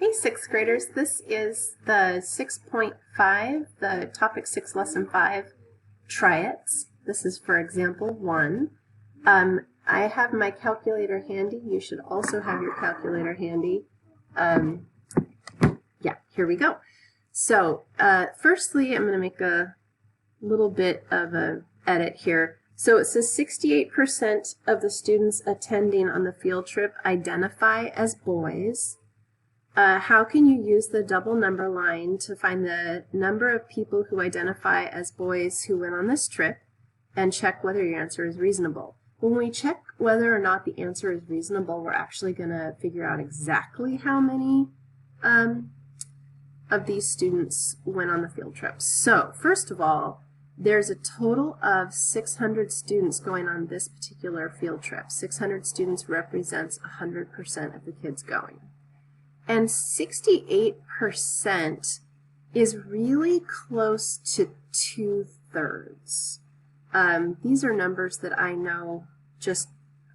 Hey, sixth graders, this is the 6.5, the topic 6, lesson 5, triads. This is for example 1. I have my calculator handy. You should also have your calculator handy. Yeah, here we go. So, firstly, I'm going to make a little bit of an edit here. So it says 68% of the students attending on the field trip identify as boys. How can you use the double number line to find the number of people who identify as boys who went on this trip and check whether your answer is reasonable? When we check whether or not the answer is reasonable, we're actually going to figure out exactly how many of these students went on the field trip. So, first of all, there's a total of 600 students going on this particular field trip. 600 students represents 100% of the kids going. And 68% is really close to 2/3. These are numbers that I know just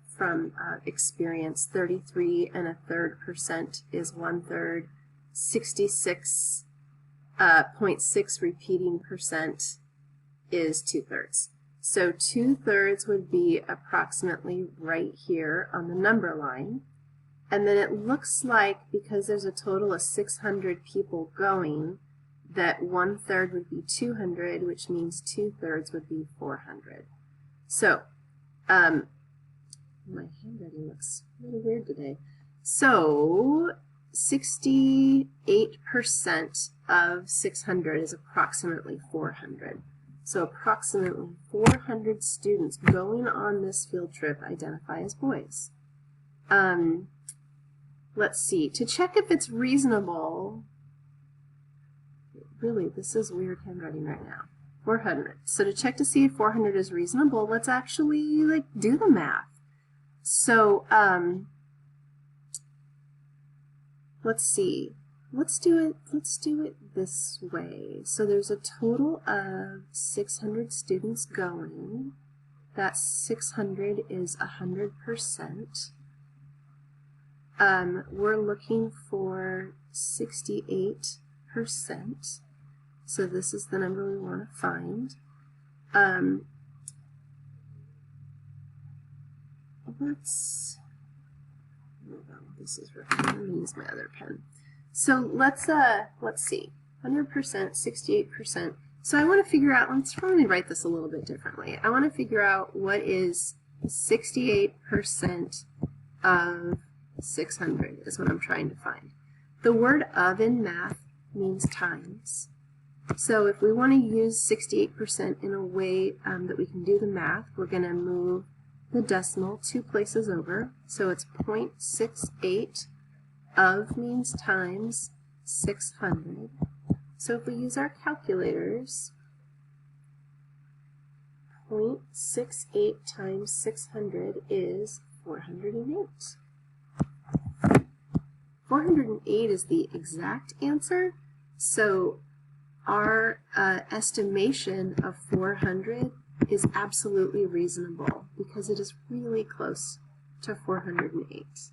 from experience. 33 1/3% is 1/3. 66.6 repeating percent is 2/3. So 2/3 would be approximately right here on the number line. And then it looks like, because there's a total of 600 people going, that 1/3 would be 200, which means 2/3 would be 400. So, my handwriting looks really weird today. So, 68% of 600 is approximately 400. So approximately 400 students going on this field trip identify as boys. Let's see, to check if it's reasonable, really, this is weird handwriting right now, 400. So to check to see if 400 is reasonable, let's actually do the math. So let's see, let's do it this way. So there's a total of 600 students going. That 600 is 100%. We're looking for 68%. So this is the number we want to find. This is rough. I'm going to use my other pen. So let's see. 100%, 68%. So I want to figure out, let's probably write this a little bit differently. I want to figure out what is 68% of 600 is what I'm trying to find. The word of in math means times. So if we want to use 68% in a way that we can do the math, we're going to move the decimal 2 places over. So it's 0.68 of means times 600. So if we use our calculators, 0.68 times 600 is 408. 408 is the exact answer, so our estimation of 400 is absolutely reasonable because it is really close to 408.